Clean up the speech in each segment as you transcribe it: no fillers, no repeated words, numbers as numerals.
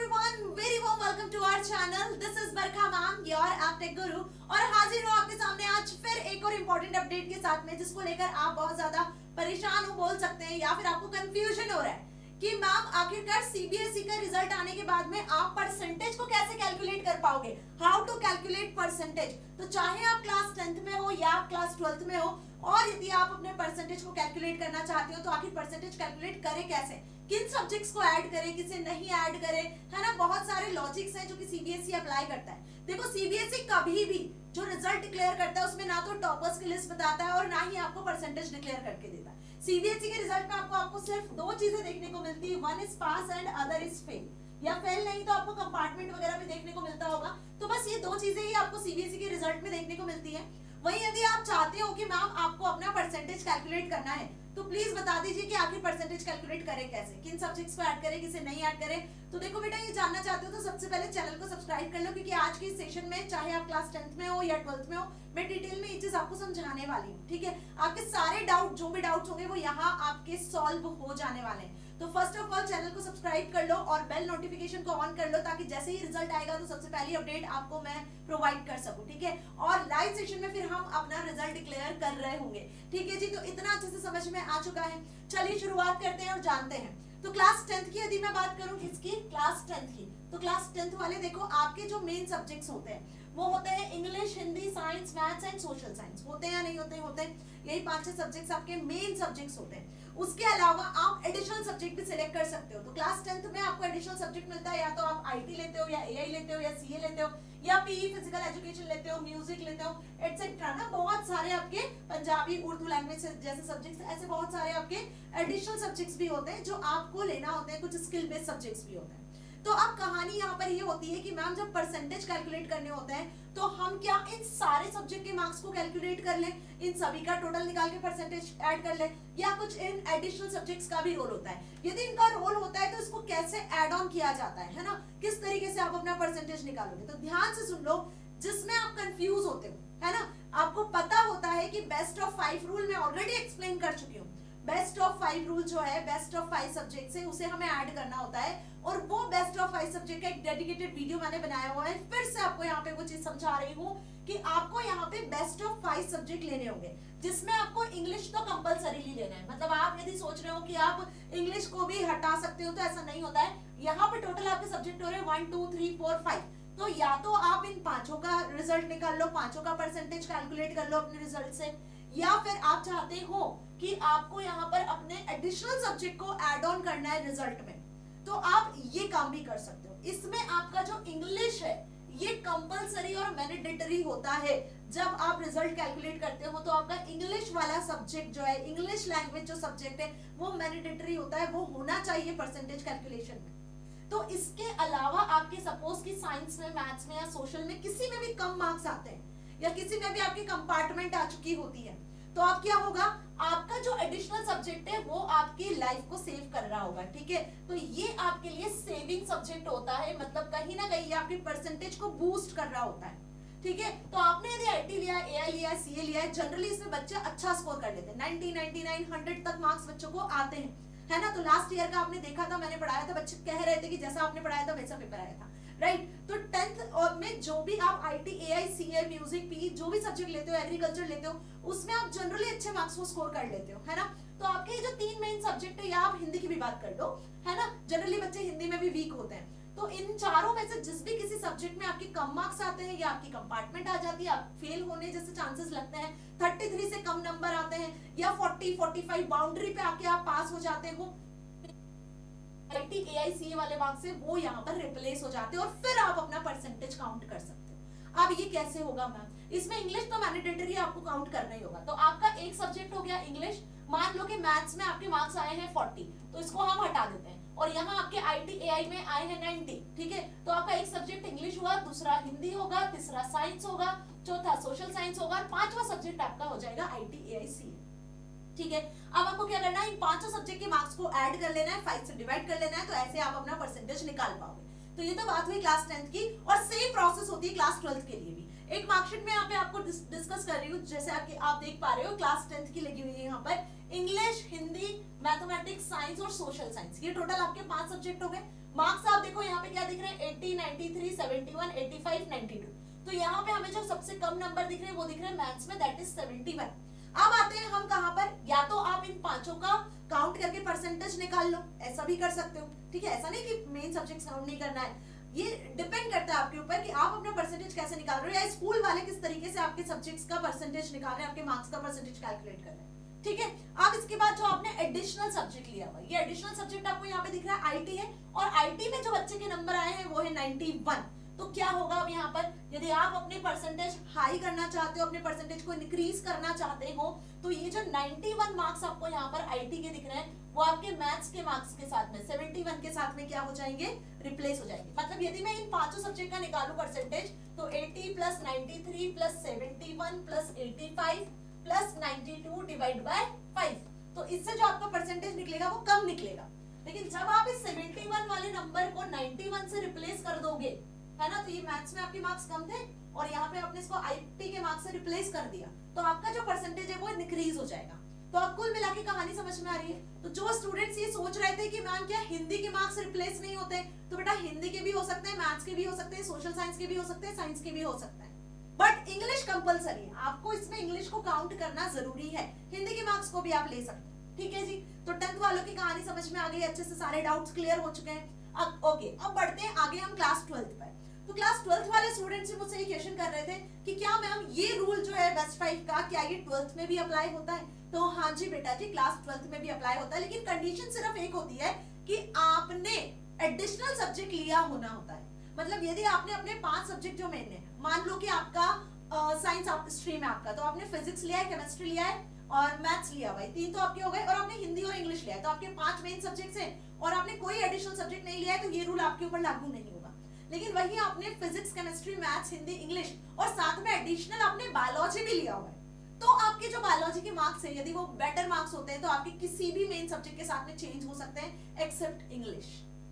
everyone, very warm welcome to our channel. This is Barkha ma'am, your Aptech Guru और हाजिर हूँ आपके सामने आज फिर एक और इम्पोर्टेंट अपडेट के साथ में जिसको लेकर आप बहुत ज्यादा परेशान हो बोल सकते हैं या फिर आपको कंफ्यूजन हो रहा है कि मैम आखिरकार सीबीएसई का रिजल्ट आने के बाद में आप परसेंटेज को कैसे कैलकुलेट कर पाओगे, हाउ टू कैलकुलेट परसेंटेज। तो चाहे आप क्लास 10th में हो या आप क्लास 12th में हो और यदि आप अपने परसेंटेज को कैलकुलेट करना चाहते हो तो आखिर परसेंटेज कैलकुलेट करें कैसे, किन सब्जेक्ट्स को ऐड करें किसे नहीं ऐड करें, है ना। बहुत सारे लॉजिक्स हैं जो कि सीबीएसई अप्लाई करता है। देखो सीबीएसई कभी भी जो रिजल्ट डिक्लेयर करता है उसमें ना तो टॉपर्स की लिस्ट बताता है और ना ही आपको परसेंटेज डिक्लेयर करके देता है। सीबीएसई के रिजल्ट में आपको सिर्फ दो चीजें देखने को मिलती है, one is pass and other is fail, या फेल नहीं तो आपको कंपार्टमेंट वगैरह भी देखने को मिलता होगा। तो बस ये दो चीजें ही आपको सीबीएसई के रिजल्ट में देखने को मिलती है। वहीं यदि आप चाहते हो कि मैम आपको अपना परसेंटेज कैलकुलेट करना है तो प्लीज बता दीजिए कि आखिर परसेंटेज कैलकुलेट करें कैसे, किन सब्जेक्ट्स को ऐड करें किसे नहीं ऐड करें। तो देखो बेटा, ये जानना चाहते हो तो सबसे पहले चैनल को सब्सक्राइब कर लो, क्योंकि आज के सेशन में चाहे आप क्लास 10th में हो या 12th में हो मैं डिटेल में ये चीज आपको समझाने वाली हूँ। ठीक है, आपके सारे डाउट जो भी डाउट्स होंगे वो यहाँ आपके सॉल्व हो जाने वाले हैं। तो फर्स्ट ऑफ ऑल चैनल को सब्सक्राइब कर लो और बेल नोटिफिकेशन को ऑन कर लो ताकि जैसे ही रिजल्ट आएगा तो सबसे पहली अपडेट आपको मैं प्रोवाइड कर सकूं। ठीक है, और लाइव सेशन में फिर हम अपना रिजल्ट डिक्लेयर कर रहे होंगे। ठीक है जी, तो इतना अच्छे से समझ में आ चुका है। चलिए शुरुआत करते हैं और जानते हैं। तो क्लास 10th की यदि मैं बात करूं, किसकी, क्लास 10th की, तो क्लास 10th वाले देखो आपके जो मेन सब्जेक्ट्स होते हैं वो होते हैं English, Hindi, science, maths and social science. होते हैं या नहीं होते? होते हैं। यही 5-6 सब्जेक्ट्स आपके मेन सब्जेक्ट्स होते हैं। उसके अलावा आप एडिशनल सब्जेक्ट भी सिलेक्ट कर सकते हो। तो क्लास 10th में आपको एडिशनल सब्जेक्ट मिलता है, या तो आप आईटी लेते हो या एआई लेते हो या सीए लेते हो या पीई फिजिकल एजुकेशन लेते हो, म्यूजिक लेते हो, एटसेट्रा ना। बहुत सारे आपके पंजाबी, उर्दू लैंग्वेज जैसे सब्जेक्ट्स, ऐसे बहुत सारे आपके एडिशनल सब्जेक्ट्स भी होते हैं जो आपको लेना होते हैं। कुछ स्किल बेस्ड सब्जेक्ट्स भी होते हैं। तो अब कहानी यहाँ पर ये होती है कि मैम जब परसेंटेज कैलकुलेट करने होते हैं तो हम क्या इन सारे सब्जेक्ट के मार्क्स को कैलकुलेट कर लें, इन सभी का टोटल निकाल के परसेंटेज ऐड कर लें, या कुछ इन एडिशनल सब्जेक्ट्स का भी रोल होता है? यदि इनका रोल होता है तो इसको कैसे ऐड ऑन किया जाता है ना, किस तरीके से आप अपना परसेंटेज निकालोगे? तो ध्यान से सुन लो, जिसमें आप कंफ्यूज होते हो, है ना। आपको पता होता है कि बेस्ट ऑफ 5 रूल मैं ऑलरेडी एक्सप्लेन कर चुकी हूँ। बेस्ट ऑफ 5 रूल जो है, बेस्ट ऑफ 5 सब्जेक्ट से उसे हमें ऐड करना होता है, और वो बेस्ट ऑफ 5 सब्जेक्ट का एक डेडिकेटेड वीडियो मैंने बनाया हुआ है। फिर से आपको यहाँ पे वो चीज समझा रही हूँ कि आपको यहाँ पे बेस्ट ऑफ 5 सब्जेक्ट लेने होंगे, जिसमें आपको इंग्लिश तो कंपलसरीली लेना है। मतलब आप यदि सोच रहे हो कि आप इंग्लिश को भी हटा सकते हो तो ऐसा नहीं होता है। यहाँ पे टोटल आपके सब्जेक्ट हो रहे हैं 1 2 3 4 5। तो या तो आप इन पांचों का रिजल्ट निकाल लो, पांचों का परसेंटेज कैलकुलेट कर लो अपने रिजल्ट से, या फिर आप चाहते हो कि आपको यहाँ पर अपने एडिशनल सब्जेक्ट को ऐड ऑन करना है रिजल्ट में, तो आप ये काम भी कर सकते हो। इसमें आपका जो इंग्लिश है ये कंपलसरी और मैंडेटरी होता है। जब आप रिजल्ट कैलकुलेट करते हो तो आपका इंग्लिश वाला सब्जेक्ट जो है, इंग्लिश लैंग्वेज जो सब्जेक्ट है वो मैंडेटरी होता है, वो होना चाहिए परसेंटेज कैलकुलेशन में। तो इसके अलावा आपके सपोज की साइंस में, मैथ्स में या सोशल में किसी में भी कम मार्क्स आते हैं या किसी में भी आपकी कंपार्टमेंट आ चुकी होती है, तो आप क्या होगा, आपका जो एडिशनल सब्जेक्ट है वो आपकी लाइफ को सेव कर रहा होगा। ठीक है, तो ये आपके लिए सेविंग सब्जेक्ट होता है, मतलब कहीं ना कहीं आपकी परसेंटेज को बूस्ट कर रहा होता है। ठीक है, तो आपने यदि आईटी लिया, एआई लिया, सीए लिया है, जनरली इसमें बच्चे अच्छा स्कोर कर लेते हैं, 90, 99, 100 तक मार्क्स बच्चों को आते हैं, है ना। तो लास्ट ईयर का आपने देखा था, मैंने पढ़ाया था, बच्चे कह रहे थे कि जैसा आपने पढ़ाया था वैसा पेपर आया था, राइट। तो 10th और में जो भी आप IT, AI, CA, music, P जो भी सब्जेक्ट लेते हो, एग्रीकल्चर लेते हो, उसमें आप जनरली अच्छे मार्क्स को स्कोर कर लेते हो, है ना। तो आपके ये जो 3 मेन सब्जेक्ट है, या आप हिंदी की भी बात कर लो, है ना, जनरली बच्चे हिंदी में भी वीक होते हैं। तो इन चारों में से जिस भी किसी सब्जेक्ट में आपके कम मार्क्स आते हैं या आपकी कंपार्टमेंट आ जाती है, आप फेल होने जैसे चांसेस लगते हैं, 33 से कम नंबर आते हैं या 40, 45 बाउंड्री पे आके आप पास हो जाते हो, आईटी, एआई, सीए वाले मार्क्स से वो यहाँ पर रिप्लेस हो जाते हैं और फिर आप अपना परसेंटेज काउंट कर सकते हो। अब ये कैसे होगा मैम? इसमें इंग्लिश तो मैंडेटरी आपको काउंट करना ही होगा। तो आपका एक सब्जेक्ट हो गया इंग्लिश, मान लो कि मैथ्स में आपके मार्क्स आए हैं 40, तो इसको हम हटा देते हैं, और यहाँ आपके आईटी, एआई में आए हैं 90। ठीक है, तो आपका एक सब्जेक्ट इंग्लिश हुआ, दूसरा हिंदी होगा, तीसरा साइंस होगा, चौथा सोशल साइंस होगा, और पांचवा सब्जेक्ट आपका हो जाएगा आईटी, एआई, सीए। ठीक है, अब आपको क्या करना है, इन पांचों सब्जेक्ट के मार्क्स को ऐड कर लेना है, 5 से डिवाइड कर लेना है, तो ऐसे आप अपना परसेंटेज निकाल पाओगे। तो ये तो बात हुई क्लास 10th की, और सेम प्रोसेस होती है क्लास 12th के लिए भी। एक मार्कशीट में यहाँ पे आपको डिस्कस कर रही हूँ, जैसे आप देख पा रहे हो क्लास 10th की लगी हुई है यहाँ पर इंग्लिश, हिंदी, मैथमेटिक्स, साइंस और सोशल साइंस, ये टोटल आपके 5 सब्जेक्ट हो गए। मार्क्स आप देखो यहाँ पे क्या दिख रहे हैं, 80, 93, 71, 85, 92। तो यहाँ पे हमें जो सबसे कम नंबर दिख रहे हैं वो दिख रहे हैं मैथ्स में, दैट इज 71। अब आते हैं हम कहाँ पर, या तो आप इन पांचों का काउंट करके परसेंटेज निकाल लो, ऐसा भी कर सकते हो, ठीक है। ऐसा नहीं कि मेन सब्जेक्ट काउंट नहीं करना है, ये डिपेंड करता है आपके ऊपर कि आप अपना परसेंटेज कैसे निकाल रहे हो, या स्कूल वाले किस तरीके से आपके सब्जेक्ट्स का परसेंटेज निकाल रहे हैं, आपके मार्क्स का परसेंटेज कैलकुलेट कर रहे हैं, ठीक है। अब इसके बाद जो आपने एडिशनल सब्जेक्ट लिया हुआ, ये एडिशनल सब्जेक्ट आपको यहाँ पे दिख रहा है आईटी है, और आईटी में जो बच्चे के नंबर आए हैं वो है 91। तो क्या होगा अब यहाँ पर, यदि आप अपने परसेंटेज हाई करना चाहते हो, अपने परसेंटेज को इंक्रीज करना चाहते हो, तो ये जो 91 मार्क्स आपको यहाँ पर आईटी के दिख रहे हैं वो आपके मैथ्स के मार्क्स के साथ में 71 के साथ में क्या हो जाएंगे, रिप्लेस हो जाएंगे। मतलब यदि मैं इन पांचों सब्जेक्ट का निकालूं परसेंटेज, तो 80 plus 93 plus 71 plus 85 plus 92 divide by 5, तो इससे जो आपका परसेंटेज निकलेगा वो कम निकलेगा। लेकिन जब आप इस 71 वाले नंबर को 91 से रिप्लेस कर दोगे, है ना, तो ये मैथ्स में आपके मार्क्स कम थे और यहाँ पे आपने इसको आईटी के मार्क्स से रिप्लेस कर दिया, तो आपका जो परसेंटेज है वो इंक्रीज हो जाएगा। तो अब कुल मिला के कहानी समझ में आ रही है। तो जो स्टूडेंट्स ये सोच रहे थे कि मैम क्या हिंदी के मार्क्स रिप्लेस नहीं होते, तो बेटा हिंदी के भी हो सकते हैं, मैथ्स के भी हो सकते हैं, सोशल साइंस के भी हो सकते हैं, साइंस के भी हो सकते हैं, बट इंग्लिश कंपलसरी है, आपको इसमें इंग्लिश को काउंट करना जरूरी है। हिंदी के मार्क्स को भी आप ले सकते हैं, ठीक है जी। तो 10th वालों की कहानी समझ में आ गई, अच्छे से सारे डाउट्स क्लियर हो चुके हैं। अब ओके, अब बढ़ते हैं आगे हम क्लास 12th पर। तो क्लास 12th वाले स्टूडेंट्स मुझसे ये क्वेश्चन कर रहे थे कि क्या मैम ये रूल जो है बेस्ट 5 का, क्या ये 12th में भी अप्लाई होता है? तो हाँ जी बेटा जी, क्लास 12th में भी अप्लाई होता है, लेकिन कंडीशन सिर्फ एक होती है कि आपने एडिशनल सब्जेक्ट लिया होना होता है। मतलब यदि आपने अपने 5 सब्जेक्ट जो मेन है, मान लो कि आपका साइंस स्ट्रीम है आपका, तो आपने फिजिक्स लिया है, केमिस्ट्री लिया है और मैथ्स लिया हुआ है, 3 तो आपके हो गए, और आपने हिंदी और इंग्लिश लिया है, तो आपके 5 मेन सब्जेक्ट्स हैं और आपने कोई एडिशनल सब्जेक्ट नहीं लिया है, तो ये रूल आपके ऊपर लागू नहीं होगा। लेकिन वही आपने physics, chemistry, maths, Hindi, English और साथ में एडिशनल आपने बायोलॉजी भी लिया हुआ है, तो आपके जो बायोलॉजी के मार्क्स हैं, यदि वो बेटर मार्क्स होते हैं, तो आपके किसी भी मेन सब्जेक्ट के साथ में चेंज हो सकते हैं एक्सेप्ट इंग्लिश।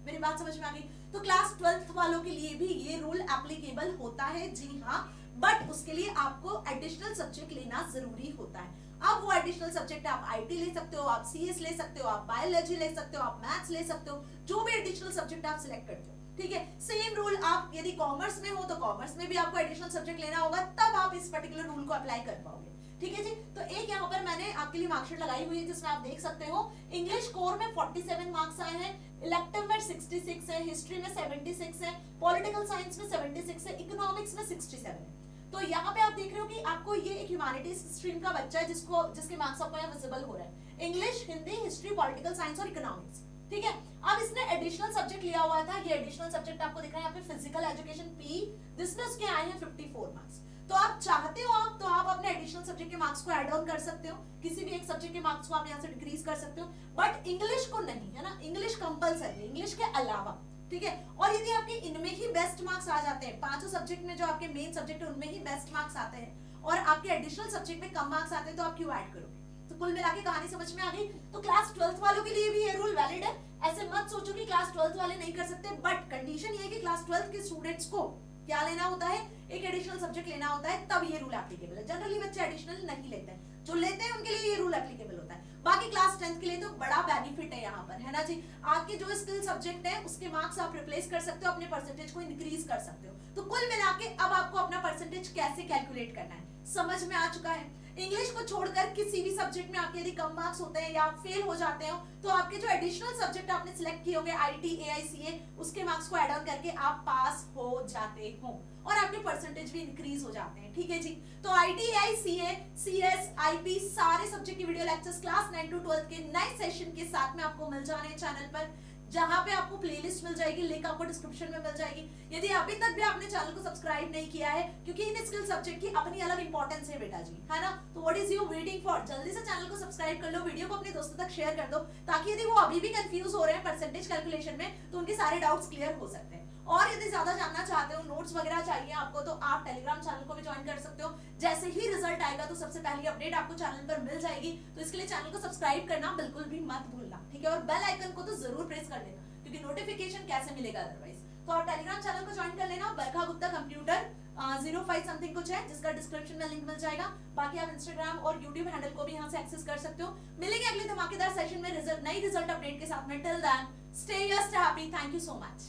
मेरी बात समझ में आ गई? तो क्लास 12th वालों के लिए भी ये रूल एप्लीकेबल होता है, जी हाँ, बट उसके लिए आपको एडिशनल सब्जेक्ट लेना जरूरी होता है। अब वो एडिशनल सब्जेक्ट आप आईटी ले सकते हो, आप सीएस ले सकते हो, आप बायोलॉजी ले सकते हो, आप मैथ्स ले सकते हो, जो भी एडिशनल सब्जेक्ट आप सिलेक्ट करते हो, ठीक है। सेम रूल आप यदि कॉमर्स में हो तो कॉमर्स में भी आपको एडिशनल सब्जेक्ट लेना होगा, तब आप इस पर्टिकुलर रूल को अप्लाई कर पाओगे, ठीक है जी। तो एक यहाँ पर मैंने आपके लिए मार्कशीट लगाई हुई है जिसमें आप देख सकते हो इंग्लिश कोर में 47 मार्क्स आए हैं, इलेक्टिव में 66 है, हिस्ट्री में 76 है, पॉलिटिकल साइंस में 76 है, इकोनॉमिक्स में 67 है। तो यहाँ पे आप देख रहे हो कि आपको ये एक ह्यूमैनिटीज स्ट्रीम का बच्चा है जिसके मार्क्स आपको यहाँ विजिबल हो रहा है, English, Hindi, history, political science और इकोनॉमिक्स, ठीक है। अब इसने एडिशनल सब्जेक्ट लिया हुआ था, ये एडिशनल सब्जेक्ट आपको दिख रहा है यहाँ पे फिजिकल एजुकेशन पी, जिसमें उसके आए हैं 54 मार्क्स। तो आप चाहते हो तो आप अपने एडिशनल सब्जेक्ट के मार्क्स को ऐड ऑन कर सकते हो, किसी भी एक सब्जेक्ट के मार्क्स को आप यहाँ से डिक्रीज कर सकते हो, बट इंग्लिश को नहीं, है ना, इंग्लिश कंपलसरी है, इंग्लिश के अलावा, ठीक है। और यदि आपके इनमें ही बेस्ट मार्क्स आ जाते हैं, 5 सब्जेक्ट में जो आपके मेन सब्जेक्ट है उनमें ही बेस्ट मार्क्स आते हैं और आपके एडिशनल सब्जेक्ट में कम मार्क्स आते हैं, तो आप क्यों ऐड करोगे? तो कुल मिला के कहानी समझ में आ गई। तो क्लास 12th वालों के लिए भी ये रूल वैलिड है, ऐसे मत सोचो कि क्लास 12th वाले नहीं कर सकते, बट कंडीशन ये है कि क्लास 12th के स्टूडेंट्स को क्या लेना होता है, एक एडिशनल सब्जेक्ट लेना होता है, तब ये रूल एप्लीकेबल है। जनरली बच्चे एडिशनल नहीं लेते हैं, जो लेते हैं उनके लिए ये रूल एप्लीकेबल होता है। बाकी क्लास 10th के लिए तो बड़ा बेनिफिट है यहाँ पर, है ना जी। आपके जो स्किल सब्जेक्ट है उसके मार्क्स आप रिप्लेस कर सकते हो, अपने परसेंटेज को इंक्रीज कर सकते हो। तो कुल मिला के अब आपको अपना परसेंटेज कैसे कैलकुलेट करना है समझ में आ चुका है। इंग्लिश को छोड़कर किसी भी सब्जेक्ट में आपके यदि कम मार्क्स होते हैं या आप फेल हो जाते हो, तो आपके जो एडिशनल सब्जेक्ट आपने सिलेक्ट किए होंगे आईटी, एआईसीए, उसके मार्क्स को ऐड ऑन करके आप पास हो जाते हो और आपके परसेंटेज भी इंक्रीज हो जाते हैं, ठीक है जी। तो आईटी, एआईसीए, सीएस, आईपी सारे सब्जेक्ट की वीडियो लेक्चर्स क्लास 9 to 12 के नए सेशन के साथ में आपको मिल जाने हैं चैनल पर, जहां पे आपको प्लेलिस्ट मिल जाएगी, लिंक आपको डिस्क्रिप्शन में मिल जाएगी। यदि अभी तक भी आपने चैनल को सब्सक्राइब नहीं किया है, क्योंकि इन स्किल सब्जेक्ट की अपनी अलग इंपॉर्टेंस है बेटा जी, है ना, तो what is you waiting for? जल्दी से चैनल को सब्सक्राइब कर लो, वीडियो को अपने दोस्तों तक शेयर कर दो, ताकि यदि वो अभी भी कंफ्यूज हो रहे हैं परसेंटेज कैलकुलेशन में, तो उनके सारे डाउट्स क्लियर हो सकते हैं। और यदि ज्यादा जानना चाहते हो, नोट्स वगैरह चाहिए आपको, तो आप टेलीग्राम चैनल को भी ज्वाइन कर सकते हो। जैसे ही रिजल्ट आएगा तो सबसे पहली अपडेट आपको चैनल पर मिल जाएगी, तो इसके लिए चैनल को सब्सक्राइब करना बिल्कुल भी मत भूलना, ठीक है। और बेल आइकन को तो जरूर प्रेस कर लेना, क्योंकि नोटिफिकेशन कैसे मिलेगा अदरवाइज। तो आप टेलीग्राम चैनल को ज्वाइन कर लेना, बरखा गुप्ता कंप्यूटर 05 समथिंग कुछ है, जिसका डिस्क्रिप्शन में लिंक मिल जाएगा। बाकी आप इंस्टाग्राम और यूट्यूब हैंडल को भी यहाँ से एक्सेस कर सकते हो। मिलेंगे अगले धमाकेदार सेशन में नई रिजल्ट अपडेट के साथ में। Till then stay happy. Thank you so much.